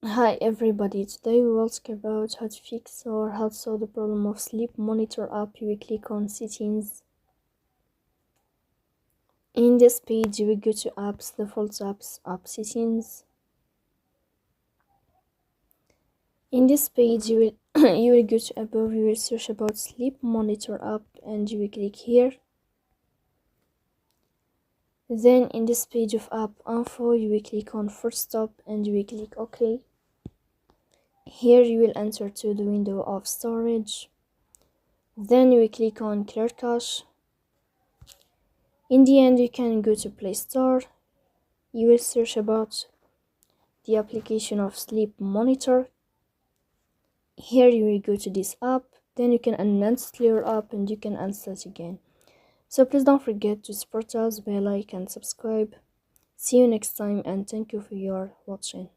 Hi everybody, today we will talk about how to fix or how to solve the problem of sleep monitor app. You will click on settings. In this page you will go to apps, default apps, app settings. In this page you will you will go to above, you will search about sleep monitor app and you will click here. Then in this page of app info you will click on first stop and you will click OK. Here you will enter to the window of storage. Then you will click on clear cache. In the end, you can go to Play Store. You will search about the application of Sleep Monitor. Here you will go to this app. Then you can uninstall your app and you can install it again. So please don't forget to support us by like and subscribe. See you next time and thank you for your watching.